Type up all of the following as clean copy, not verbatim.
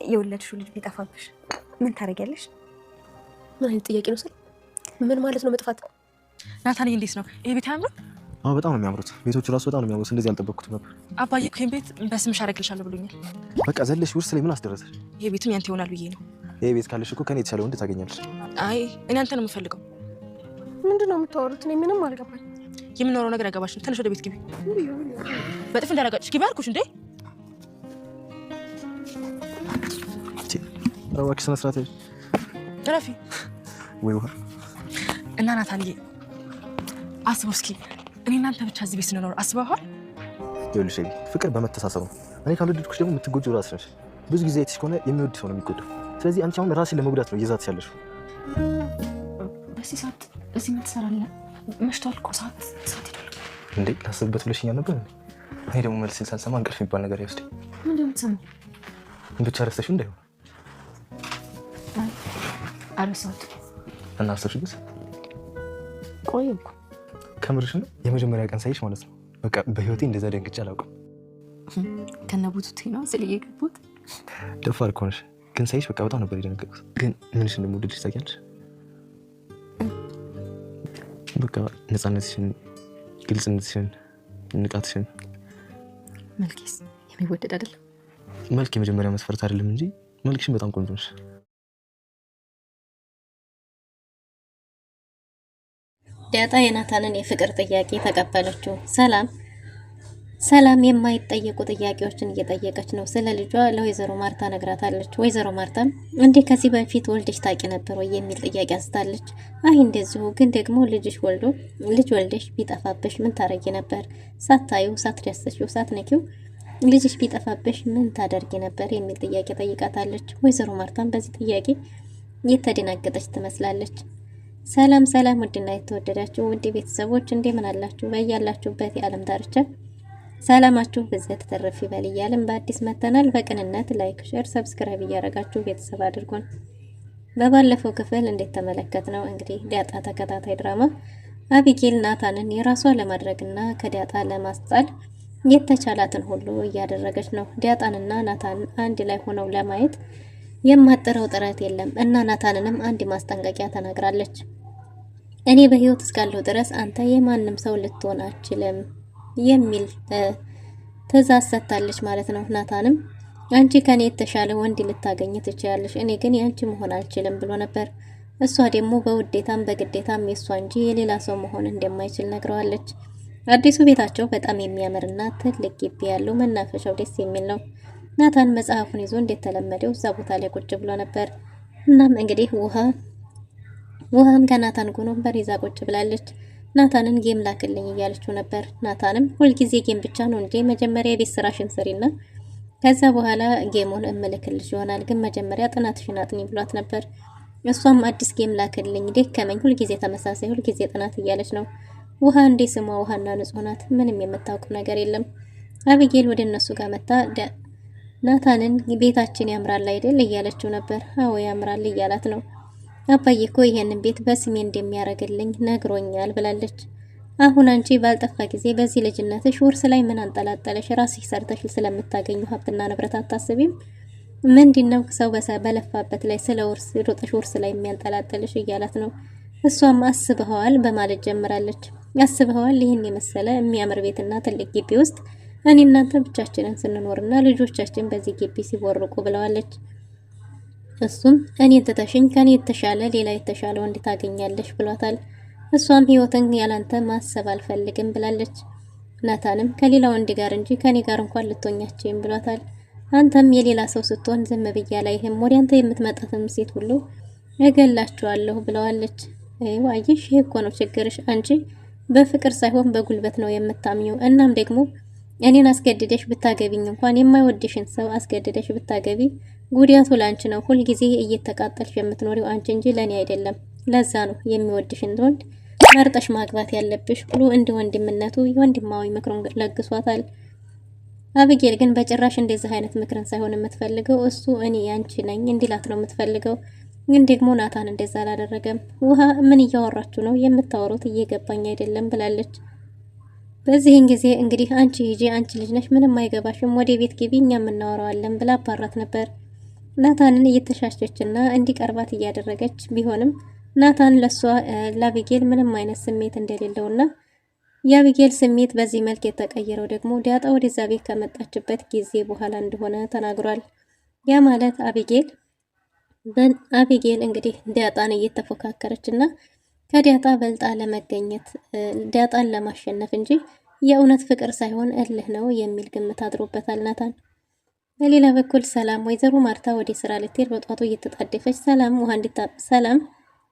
የወለድሽው ልጅ ቢጠፋብሽ ምን ታደርጊያለሽ? ምን አይነት ጥያቄ ነው? ምን ማለት ነው መጥፋት? ናታን እንዴት ነው? ይሄ ቤት አያምርም? አዎ በጣም ነው የሚያምሩት። ቤቶቹ ራሱ በጣም ነው የሚያምሩት። እንደዚህ አልጠበቅኩትም ነበር። አባዬ እኮ ይሄን ቤት በስምሽ አደርግልሻለሁ ብሎኛል። በቃ ዘለሽ ውርስ ላይ ምን አስደረሰሽ? ይሄ ቤትም ያንተ ይሆናል ብዬ ነው። ይሄ ቤት ካለሽ እኮ ከኔ የተሻለ ወንድ ታገኛለሽ። አይ እኔ አንተ ነው የምፈልገው። ምንድን ነው የምታወሩት? እኔ ምንም አልገባኝ። የምናወራው ነገር ያገባሽ። ተነሽ ወደ ቤት ግቢ። በጥፍ እንዳላጋጭሽ ግቢ አልኩሽ እንዴ። እባክሽ ስነ ስርዓት ረፊ ወይ ውሃ እና ናታንዬ አስበው እስኪ እኔ እናንተ ብቻ እዚህ ቤት ስንኖር አስበዋል። ይኸውልሽ ፍቅር በመተሳሰብ ነው። እኔ ካልወደድኩሽ ደግሞ የምትጎጂው ራስሽ ነሽ። ብዙ ጊዜ አይተሽ ከሆነ የሚወድ ሰው ነው የሚጎዳው። ስለዚህ አንቺ አሁን ራስሽን ለመጉዳት ነው እየዛትሽ ያለሽው። በዚህ ሰዓት እዚህ ምን ትሰራለህ? መሽቷል እኮ ሰዓት ይደርሳል እንዴ። ላስብበት ብለሽኛል ነበር። እኔ ደግሞ መልስ ሳልሰማ እንቅልፍ የሚባል ነገር አይወስደኝ። ምንድን ነው የምትሰማው? ብቻ ረስተሽው እንዳይሆን። አልረሳሁትም። እና አሰብሽበት? ቆይ እኮ ከምርሽ ነው? የመጀመሪያ ቀን ሳይሽ ማለት ነው። በቃ በህይወቴ እንደዛ ደንግጬ አላውቅም። ከነቡቱቴ ነው ስለየገቡት። ደፋር እኮ ነሽ። ግን ሳይሽ በቃ በጣም ነበር የደነገጥኩት። ግን ምንሽ እንደምወድልሽ ታውቂያለሽ? በቃ ነፃነትሽን፣ ግልጽነትሽን፣ ንቃትሽን። መልኬስ የሚወደድ አይደለም? መልክ የመጀመሪያ መስፈርት አይደለም እንጂ መልክሽን በጣም ቆንጆ ነሽ። ዳጣ የናታንን የፍቅር ጥያቄ ተቀበለችው። ሰላም የማይጠየቁ ጥያቄዎችን እየጠየቀች ነው። ስለ ልጇ ለወይዘሮ ማርታ ነግራታለች። ወይዘሮ ማርታም እንዴ ከዚህ በፊት ወልደሽ ታውቂ ነበር ወይ የሚል ጥያቄ አንስታለች። አይ እንደዚሁ፣ ግን ደግሞ ልጅ ወልደሽ ቢጠፋብሽ ምን ታረጊ ነበር? ሳታዩ፣ ሳትዳስሺው፣ ሳትነኪው ልጅሽ ቢጠፋብሽ ምን ታደርጊ ነበር የሚል ጥያቄ ጠይቃታለች። ወይዘሮ ማርታም በዚህ ጥያቄ የተደናገጠች ትመስላለች። ሰላም ውድና የተወደዳችሁ ውድ ቤተሰቦች እንደምን አላችሁ? በያላችሁበት የዓለም ዳርቻ ሰላማችሁ በዘት ተረፍ ይበል እያልን በአዲስ መተናል። በቅንነት ላይክ፣ ሼር፣ ሰብስክራይብ እያደረጋችሁ ቤተሰብ አድርጉን። በባለፈው ክፍል እንደተመለከትነው እንግዲህ ዳጣ ተከታታይ ድራማ አቢጌል ናታንን የራሷ ለማድረግና ከዳጣ ለማስጣል የተቻላትን ሁሉ እያደረገች ነው። ዳጣንና ናታን አንድ ላይ ሆነው ለማየት የማጥረው ጥረት የለም እና ናታንንም አንድ ማስጠንቀቂያ ተናግራለች። እኔ በህይወት እስካለሁ ድረስ አንተ የማንም ሰው ልትሆን አትችልም የሚል ትዕዛዝ ሰጥታለች ማለት ነው። ናታንም አንቺ ከኔ የተሻለ ወንድ ልታገኝ ትችያለሽ፣ እኔ ግን ያንቺ መሆን አልችልም ብሎ ነበር። እሷ ደግሞ በውዴታም በግዴታም የሷ እንጂ የሌላ ሰው መሆን እንደማይችል ነግረዋለች። አዲሱ ቤታቸው በጣም የሚያምርና ትልቅ ግቢ ያለው መናፈሻው ደስ የሚል ነው። ናታን መጽሐፉን ይዞ እንደተለመደው እዛ ቦታ ላይ ቁጭ ብሎ ነበር። እናም እንግዲህ ውሃም ከናታን ጎን ወንበር ይዛ ቁጭ ብላለች። ናታንን ጌም ላክልኝ እያለችው ነበር። ናታንም ሁልጊዜ ጌም ብቻ ነው እንጂ መጀመሪያ የቤት ስራሽን ስሪና ከዛ በኋላ ጌሙን እምልክልሽ ይሆናል፣ ግን መጀመሪያ ጥናትሽን አጥኚ ብሏት ነበር። እሷም አዲስ ጌም ላክልኝ፣ ደከመኝ፣ ሁልጊዜ ተመሳሳይ፣ ሁልጊዜ ጥናት እያለች ነው። ውሃ እንደ ስሟ ውሃና ንጹህ ናት፣ ምንም የምታውቀው ነገር የለም። አቢጌል ወደ እነሱ ጋር መጣ። ናታንን ቤታችን ያምራል አይደል እያለችው ነበር። አዎ ያምራል እያላት ነው። አባዬ እኮ ይሄንን ቤት በስሜ እንደሚያረግልኝ ነግሮኛል ብላለች። አሁን አንቺ ባልጠፋ ጊዜ በዚህ ልጅነትሽ ውርስ ላይ ምን አንጠላጠለሽ? ራስሽ ሰርተሽ ስለምታገኙ ሀብትና ንብረት አታስቢም? ምንድነው ሰው በለፋበት ላይ ስለ ውርስ ሮጠሽ ውርስ ላይ የሚያንጠላጥልሽ እያላት ነው። እሷም አስበዋል በማለት ጀምራለች። አስበዋል ይህን የመሰለ የሚያምር ቤትና ትልቅ ግቢ ውስጥ እኔ እናንተ ብቻችንን ስንኖርና ልጆቻችን በዚህ ግቢ ሲቦርቁ ብለዋለች። እሱም እኔን ትተሽኝ ከኔ የተሻለ ሌላ የተሻለ ወንድ ታገኛለሽ ብሏታል። እሷም ህይወትን ያላንተ ማሰብ አልፈልግም ብላለች። ናታንም ከሌላ ወንድ ጋር እንጂ ከኔ ጋር እንኳን ልትሆኛችም ብሏታል። አንተም የሌላ ሰው ስትሆን ዝም ብያ ላይህም ወደ አንተ የምትመጣትም ሴት ሁሉ እገላችኋለሁ ብለዋለች። ዋይሽ ይሄ እኮ ነው ችግርሽ። አንቺ በፍቅር ሳይሆን በጉልበት ነው የምታምኚው። እናም ደግሞ እኔን አስገድደሽ ብታገቢኝ እንኳን የማይወድሽን ሰው አስገድደሽ ብታገቢ ጉዳቱ ላንቺ ነው። ሁልጊዜ እየተቃጠልሽ የምትኖሪው አንቺ እንጂ ለኔ አይደለም። ለዛ ነው የሚወድሽን ወንድ መርጠሽ ማግባት ያለብሽ ብሎ እንደ ወንድምነቱ የወንድማዊ ምክሩን ለግሷታል። አቢጌል ግን በጭራሽ እንደዚህ አይነት ምክርን ሳይሆን የምትፈልገው እሱ እኔ ያንቺ ነኝ እንዲላት ነው የምትፈልገው። ግን ደግሞ ናታን እንደዛ አላደረገም። ውሃ ምን እያወራችሁ ነው? የምታወሩት እየገባኝ አይደለም ብላለች። በዚህን ጊዜ እንግዲህ አንቺ ሂጂ፣ አንቺ ልጅ ነሽ፣ ምንም አይገባሽም፣ ወደ ቤት ግቢ፣ እኛ እናወራዋለን ብላ አባራት ነበር። ናታንን እየተሻሸችና እንዲቀርባት እያደረገች ቢሆንም ናታን ለሷ ለአቢጌል ምንም አይነት ስሜት እንደሌለውና የአቢጌል ስሜት በዚህ መልክ የተቀየረው ደግሞ ዳጣ ወደዛ ቤት ከመጣችበት ጊዜ በኋላ እንደሆነ ተናግሯል። ያ ማለት አቢጌል እንግዲህ ዳጣን እየተፎካከረች እና ከዳጣ በልጣ ለመገኘት ዳጣን ለማሸነፍ እንጂ የእውነት ፍቅር ሳይሆን እልህ ነው የሚል ግምት አድሮበታል ናታን። በሌላ በኩል ሰላም ወይዘሮ ማርታ ወደ ስራ ልትሄድ በጧቱ እየተጣደፈች ሰላም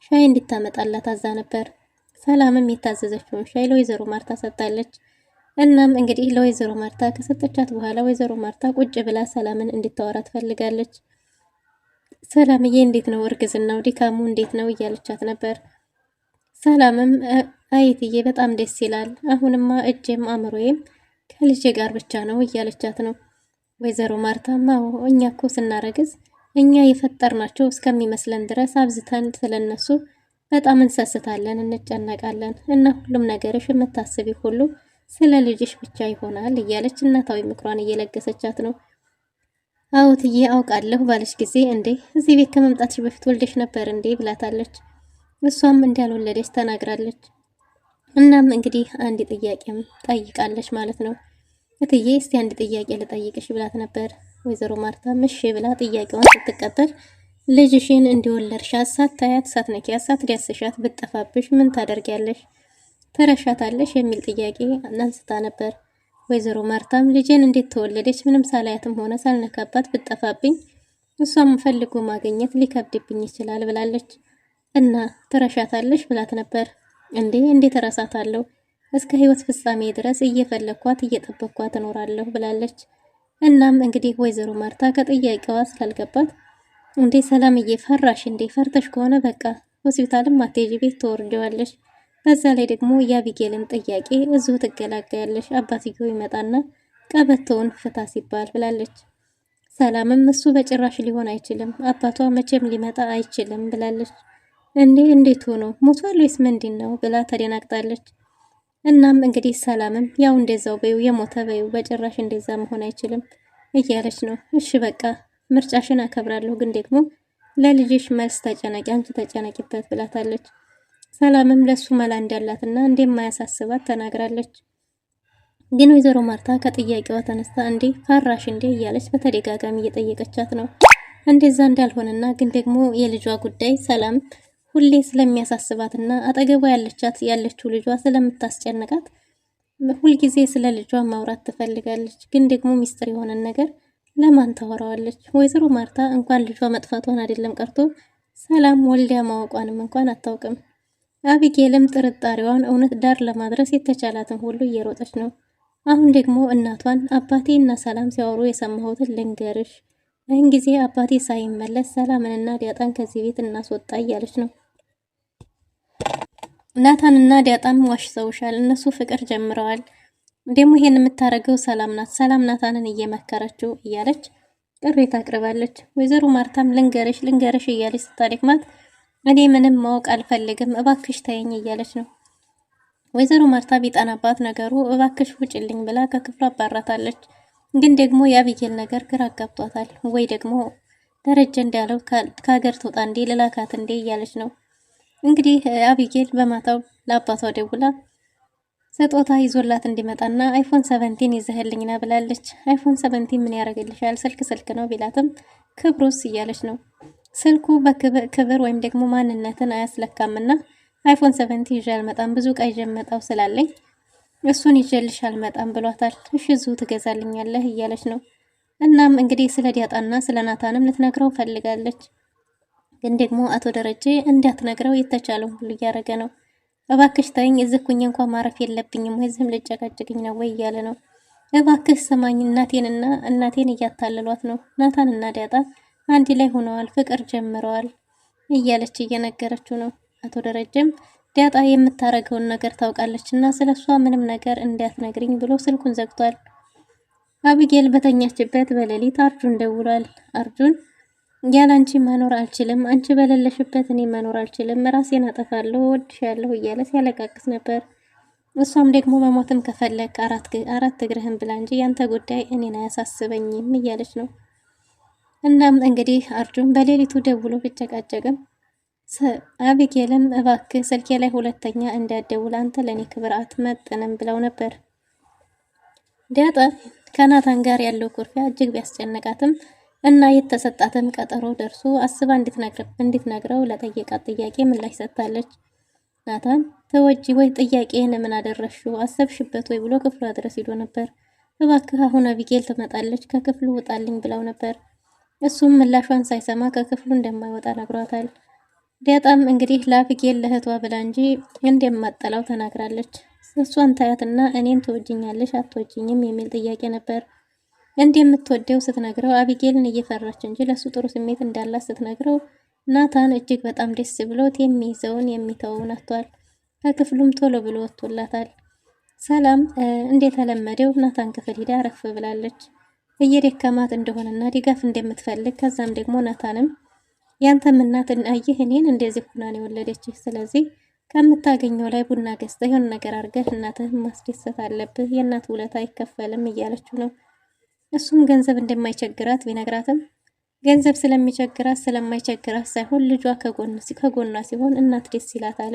ሻይ እንድታመጣላት አዛ ነበር። ሰላምም የታዘዘችውን ሻይ ለወይዘሮ ማርታ ሰጥታለች። እናም እንግዲህ ለወይዘሮ ማርታ ከሰጠቻት በኋላ ወይዘሮ ማርታ ቁጭ ብላ ሰላምን እንድታወራ ትፈልጋለች። ሰላምዬ እንዴት ነው እርግዝናው፣ ድካሙ እንዴት ነው እያለቻት ነበር። ሰላምም አይትዬ በጣም ደስ ይላል፣ አሁንማ እጄም አእምሮዬም ከልጄ ጋር ብቻ ነው እያለቻት ነው። ወይዘሮ ማርታም አዎ እኛ እኮ ስናረግዝ እኛ የፈጠርናቸው እስከሚመስለን ድረስ አብዝተን ስለነሱ በጣም እንሰስታለን፣ እንጨነቃለን እና ሁሉም ነገርሽ የምታስቢ ሁሉ ስለ ልጅሽ ብቻ ይሆናል እያለች እናታዊ ምክሯን እየለገሰቻት ነው። አዎ ትዬ አውቃለሁ ባለች ጊዜ እንዴ እዚህ ቤት ከመምጣትሽ በፊት ወልደሽ ነበር እንዴ ብላታለች። እሷም እንዳልወለደች ተናግራለች። እናም እንግዲህ አንድ ጥያቄም ጠይቃለች ማለት ነው። እትዬ እስቲ አንድ ጥያቄ ልጠይቅሽ ብላት ነበር። ወይዘሮ ማርታ እሺ ብላ ጥያቄዋን ስትቀበል ልጅሽን እንዲወለድሻት ሳታያት ሳትነኪያት ሳትዳስሻት ብትጠፋብሽ ምን ታደርጊያለሽ? ተረሻታለሽ የሚል ጥያቄ አንስታ ነበር። ወይዘሮ ማርታም ልጄን እንዴት ተወለደች ምንም ሳላያትም ሆነ ሳልነካባት ብትጠፋብኝ እሷም ፈልጎ ማግኘት ሊከብድብኝ ይችላል ብላለች። እና ተረሻታለሽ ብላት ነበር። እንዴት እረሳታለሁ? እስከ ህይወት ፍጻሜ ድረስ እየፈለኳት እየጠበቅኳት እኖራለሁ ብላለች። እናም እንግዲህ ወይዘሮ ማርታ ከጥያቄዋ ስላልገባት ሰላምዬ ፈራሽ ፈርተሽ ከሆነ በቃ ሆስፒታልም አትሄጂ ቤት ትወርደዋለሽ። በዛ ላይ ደግሞ የአቢጌልን ጥያቄ እዚሁ ትገላገያለሽ። አባትየው ይመጣና ቀበቶውን ፍታ ሲባል ብላለች። ሰላምም እሱ በጭራሽ ሊሆን አይችልም፣ አባቷ መቼም ሊመጣ አይችልም ብላለች። እንዴት ሆኖ ሞቷል ወይስ ምንድን ነው ብላ ተደናግጣለች። እናም እንግዲህ ሰላምም ያው እንደዛው በይው የሞተ በይው በጭራሽ እንደዛ መሆን አይችልም እያለች ነው። እሺ በቃ ምርጫሽን አከብራለሁ፣ ግን ደግሞ ለልጅሽ መልስ ተጨነቂ፣ አንቺ ተጨነቂበት ብላታለች። ሰላምም ለሱ መላ እንዳላትና እንደማያሳስባት ተናግራለች። ግን ወይዘሮ ማርታ ከጥያቄዋ ተነስታ ፈራሽ እያለች በተደጋጋሚ እየጠየቀቻት ነው። እንደዛ እንዳልሆነና ግን ደግሞ የልጇ ጉዳይ ሰላም ሁሌ ስለሚያሳስባትና አጠገቧ ያለችው ልጇ ስለምታስጨንቃት ሁልጊዜ ስለ ልጇ ማውራት ትፈልጋለች። ግን ደግሞ ሚስጥር የሆነን ነገር ለማን ታወራዋለች? ወይዘሮ ማርታ እንኳን ልጇ መጥፋቷን አይደለም ቀርቶ ሰላም ወልዲያ ማወቋንም እንኳን አታውቅም። አቢጌልም ጥርጣሬዋን እውነት ዳር ለማድረስ የተቻላትን ሁሉ እየሮጠች ነው። አሁን ደግሞ እናቷን አባቴ እና ሰላም ሲያወሩ የሰማሁትን ልንገርሽ፣ ይህን ጊዜ አባቴ ሳይመለስ ሰላምንና ዳጣን ከዚህ ቤት እናስወጣ እያለች ነው። ናታንና ዳጣም ዋሽተውሻል፣ እነሱ ፍቅር ጀምረዋል። ደግሞ ይሄን የምታረገው ሰላም ናት፣ ሰላም ናታንን እየመከረችው እያለች ቅሬታ አቅርባለች። ወይዘሮ ማርታም ልንገርሽ እያለች ስታደክማት እኔ ምንም ማወቅ አልፈልግም እባክሽ ተይኝ እያለች ነው። ወይዘሮ ማርታ ቢጠናባት ነገሩ እባክሽ ውጭልኝ ብላ ከክፍሉ አባራታለች። ግን ደግሞ የአቢጌል ነገር ግራ አጋብቷታል። ወይ ደግሞ ደረጀ እንዳለው ከሀገር ትውጣ ልላካት እያለች ነው። እንግዲህ አቢጌል በማታው ለአባቷ ደውላ ስጦታ ይዞላት እንዲመጣና አይፎን 17 ይዘህልኝና ብላለች። አይፎን 17 ምን ያደርግልሻል? ስልክ ነው ቢላትም ክብሩስ እያለች ነው። ስልኩ በክብር ወይም ደግሞ ማንነትን አያስለካምና አይፎን 17 ይዤ አልመጣም፣ ብዙ ዕቃ ይዤ መጣው ስላለኝ እሱን ይዤልሽ አልመጣም ብሏታል። እሺ እዚሁ ትገዛልኛለህ እያለች ነው። እናም እንግዲህ ስለ ዲያጣና ስለ ናታንም ልትነግረው ፈልጋለች። ግን ደግሞ አቶ ደረጀ እንዳትነግረው የተቻለውን ሁሉ እያደረገ ነው። እባክሽ ተይኝ፣ እዚህ ኩኝ እንኳን ማረፍ የለብኝም ወይ ዝም ልጨቀጭቅኝ ነው ወይ እያለ ነው። እባክሽ ሰማኝ፣ እናቴን እያታለሏት ነው። ናታንና ዲያጣ አንድ ላይ ሆነዋል፣ ፍቅር ጀምረዋል እያለች እየነገረችው ነው። አቶ ደረጀም ዲያጣ የምታረገውን ነገር ታውቃለች እና ስለሷ ምንም ነገር እንዳትነግሪኝ ብሎ ስልኩን ዘግቷል። አቢጌል በተኛችበት በሌሊት አርጁን ደውሏል። አርጁን ያላንቺ መኖር አልችልም፣ አንቺ በሌለሽበት እኔ መኖር አልችልም፣ ራሴን አጠፋለሁ፣ ወድሻለሁ እያለ ሲያለቃቅስ ነበር። እሷም ደግሞ መሞትም ከፈለክ አራት እግርህን ብላ እንጂ ያንተ ጉዳይ እኔን አያሳስበኝም እያለች ነው። እናም እንግዲህ አርጁን በሌሊቱ ደውሎ ቢጨቃጨቅም አቢጌልም እባክህ ስልኬ ላይ ሁለተኛ እንዳትደውል አንተ ለኔ ክብር አትመጥንም ብለው ነበር። ዳጣ ከናታን ጋር ያለው ኩርፊያ እጅግ ቢያስጨንቃትም እና የተሰጣትም ቀጠሮ ደርሶ አስባ እንድትነግረው ለጠየቃት ጥያቄ ምላሽ ሰጥታለች። ናታን ተወጂ ወይ ጥያቄን ምን አደረሽው አሰብሽበት ወይ ብሎ ክፍሏ ድረስ ሄዶ ነበር። እባክህ አሁን አቢጌል ትመጣለች ከክፍሉ ውጣልኝ ብለው ነበር። እሱም ምላሿን ሳይሰማ ከክፍሉ እንደማይወጣ ነግሯታል። ዳጣም እንግዲህ ለአቢጌል ለእህቷ ብላ እንጂ እንደማጠላው ተናግራለች። እሷን ታያትና እኔን ትወጂኛለሽ አትወጂኝም የሚል ጥያቄ ነበር። እንደምትወደው ስትነግረው አቢጌልን እየፈራች እንጂ ለሱ ጥሩ ስሜት እንዳላት ስትነግረው ናታን እጅግ በጣም ደስ ብሎት የሚይዘውን የሚተወውን አጥቷል። ከክፍሉም ቶሎ ብሎ ወጥቶላታል። ሰላም እንደተለመደው ናታን ክፍል ሄዳ አረፍ ብላለች። እየደከማት እንደሆነና ድጋፍ እንደምትፈልግ ከዛም ደግሞ ናታንም ያንተም እናት አየህ እኔን እንደዚህ ሆና ነው የወለደችህ። ስለዚህ ከምታገኘው ላይ ቡና ገዝተህ የሆነ ነገር አድርገህ እናትህን ማስደሰት አለብህ። የእናት ውለታ አይከፈልም እያለችው ነው። እሱም ገንዘብ እንደማይቸግራት ቢነግራትም ገንዘብ ስለሚቸግራት ስለማይቸግራት ሳይሆን ልጇ ከጎኗ ሲሆን እናት ደስ ይላታል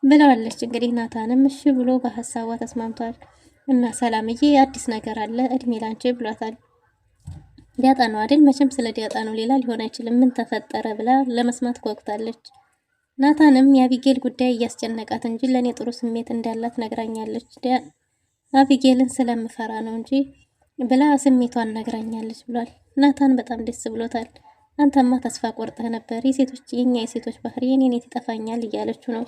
ብለዋለች። እንግዲህ ናታንም እሺ ብሎ በሀሳቧ ተስማምቷል። እና ሰላምዬ አዲስ ነገር አለ እድሜ ላንቺ ብሏታል። ዳጣ ነው አይደል? መቼም ስለ ዳጣ ነው ሌላ ሊሆን አይችልም። ምን ተፈጠረ ብላ ለመስማት ጓጉታለች። ናታንም የአቢጌል ጉዳይ እያስጨነቃት እንጂ ለእኔ ጥሩ ስሜት እንዳላት ነግራኛለች። አቢጌልን ስለምፈራ ነው እንጂ ብላ ስሜቷን ነግራኛለች ብሏል። ናታን በጣም ደስ ብሎታል። አንተማ ተስፋ ቆርጠህ ነበር፣ የኛ የሴቶች ባህሪ የኔን ይጠፋኛል እያለችው ነው።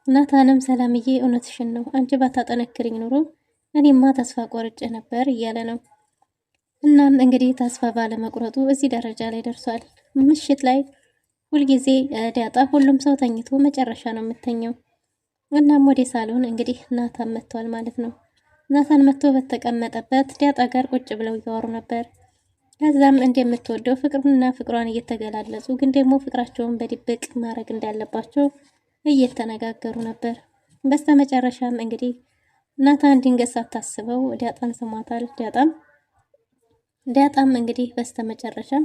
ናታንም ሰላምዬ እውነትሽን ነው፣ አንቺ ባታጠነክርኝ ኑሮ እኔማ ተስፋ ቆርጬ ነበር እያለ ነው። እናም እንግዲህ ተስፋ ባለመቁረጡ እዚህ ደረጃ ላይ ደርሷል። ምሽት ላይ ሁልጊዜ ዳጣ ሁሉም ሰው ተኝቶ መጨረሻ ነው የምተኘው። እናም ወደ ሳሎን እንግዲህ ናታን መጥቷል ማለት ነው። ናታን መጥቶ በተቀመጠበት ዳጣ ጋር ቁጭ ብለው እያወሩ ነበር። ከዛም እንደምትወደው ፍቅሯን እየተገላለጹ ግን ደግሞ ፍቅራቸውን በድብቅ ማድረግ እንዳለባቸው እየተነጋገሩ ነበር። በስተመጨረሻም እንግዲህ ናታን ድንገት ሳታስበው ዳጣን ስሟታል። ዳጣም እንግዲህ በስተመጨረሻም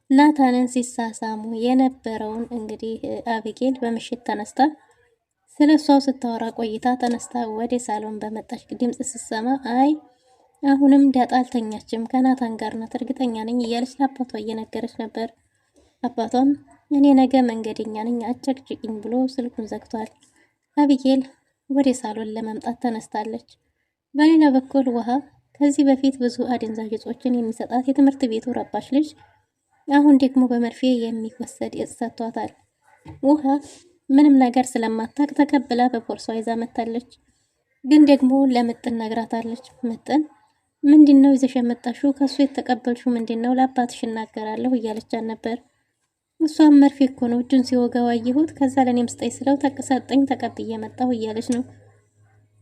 ናታንን ሲሳሳሙ የነበረውን እንግዲህ አቢጌል በምሽት ተነስታ ስለሷው ስታወራ ቆይታ ተነስታ ወደ ሳሎን በመጣች ድምጽ ስትሰማ አይ አሁንም ዳጣ አልተኛችም ከናታን ጋር ናት እርግጠኛ ነኝ እያለች ለአባቷ እየነገረች ነበር። አባቷም እኔ ነገ መንገደኛ ነኝ አጨቅጭቅኝ ብሎ ስልኩን ዘግቷል። አቢጌል ወደ ሳሎን ለመምጣት ተነስታለች። በሌላ በኩል ውሃ ከዚህ በፊት ብዙ አደንዛዥ እጾችን የሚሰጣት የትምህርት ቤቱ ረባሽ ልጅ አሁን ደግሞ በመርፌ የሚወሰድ እጽ ሰጥቷታል። ውሃ ምንም ነገር ስለማታቅ ተቀብላ በፖርሷ ይዛ መታለች። ግን ደግሞ ለምጥን ነግራታለች። ምጥን ምንድነው ይዘሽ የመጣሽው? ከሱ የተቀበልሽው ምንድነው? ለአባትሽ እናገራለሁ እያለቻት ነበር። እሷም መርፌ እኮ ነው እጁን ሲወጋው አየሁት፣ ከዛ ለእኔም ስጠኝ ስለው ተቀሰጠኝ ተቀብዬ መጣሁ እያለች ነው።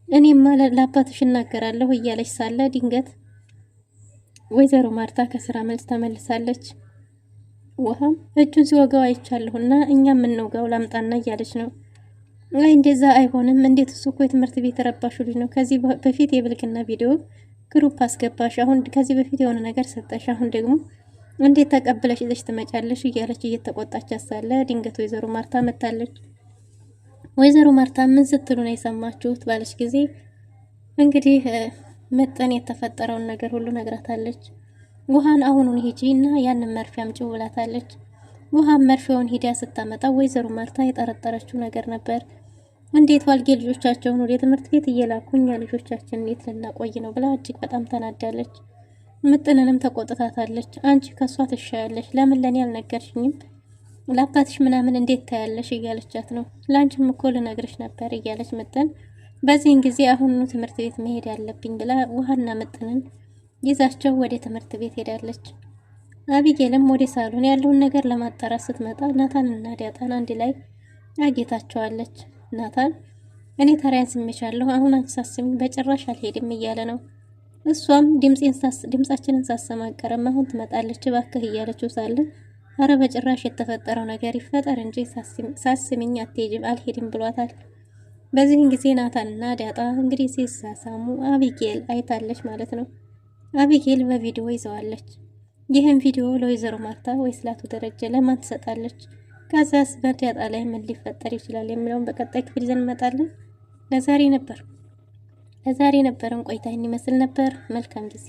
እኔማ ለአባትሽ እናገራለሁ እያለች ሳለ ድንገት ወይዘሮ ማርታ ከስራ መልስ ተመልሳለች። ውሃም እጁን ሲወጋው አይቻለሁና እኛ የምንወጋው ላምጣና እያለች ነው። አይ እንደዛ አይሆንም፣ እንዴት እሱ እኮ የትምህርት ቤት ረባሹ ልጅ ነው። ከዚህ በፊት የብልግና ቪዲዮ ግሩፕ አስገባሽ፣ አሁን ከዚህ በፊት የሆነ ነገር ሰጠሽ፣ አሁን ደግሞ እንዴት ተቀብለሽ ይዘሽ ትመጫለሽ እያለች እየተቆጣች ሳለ ድንገት ወይዘሮ ማርታ መታለች። ወይዘሮ ማርታ ምን ስትሉ ነው የሰማችሁት ባለች ጊዜ እንግዲህ ምጥን የተፈጠረውን ነገር ሁሉ ነግራታለች። ውሃን አሁኑን ሂጂ እና ያንን መርፌ አምጪው ብላታለች። ውሃን መርፌውን ሂዳ ስታመጣ ወይዘሮ ማርታ የጠረጠረችው ነገር ነበር። እንዴት ዋልጌ ልጆቻቸውን ወደ ትምህርት ቤት እየላኩኝ ልጆቻችን እንዴት ልናቆይ ነው ብላ እጅግ በጣም ተናዳለች። ምጥንንም ተቆጥታታለች። አንቺ ከሷ ትሻያለሽ፣ ለምን ለኔ አልነገርሽኝም? ለአባትሽ ምናምን እንዴት ታያለሽ እያለቻት ነው። ላንቺም እኮ ልነግርሽ ነበር እያለች ምጥን በዚህን ጊዜ አሁኑ ትምህርት ቤት መሄድ ያለብኝ ብላ ውሃና ምጥንን ይዛቸው ወደ ትምህርት ቤት ሄዳለች። አቢጌልም ወደ ሳሎን ያለውን ነገር ለማጣራት ስትመጣ ናታንና ዳጣን አንድ ላይ አጌታቸዋለች። ናታን እኔ ተራያን ስሜቻለሁ፣ አሁን አንቺ ሳስሚኝ በጭራሽ አልሄድም እያለ ነው። እሷም ድምጻችንን ሳሰማ ቀረም አሁን ትመጣለች እባክህ እያለችው ሳለ አረ በጭራሽ የተፈጠረው ነገር ይፈጠር እንጂ ሳስሚኝ አትሄጂም አልሄድም ብሏታል። በዚህን ጊዜ ናታንና ዳጣ እንግዲህ ሲሳሳሙ አቢጌል አይታለች ማለት ነው። አቢጌል በቪዲዮ ይዘዋለች። ይህን ቪዲዮ ለወይዘሮ ማርታ ወይስ ለአቶ ደረጀ ለማን ትሰጣለች? ከዛስ በዳጣ ላይ ምን ሊፈጠር ይችላል የሚለውን በቀጣይ ክፍል ይዘን እንመጣለን። ለዛሬ ነበረን ቆይታ ይህን ይመስል ነበር። መልካም ጊዜ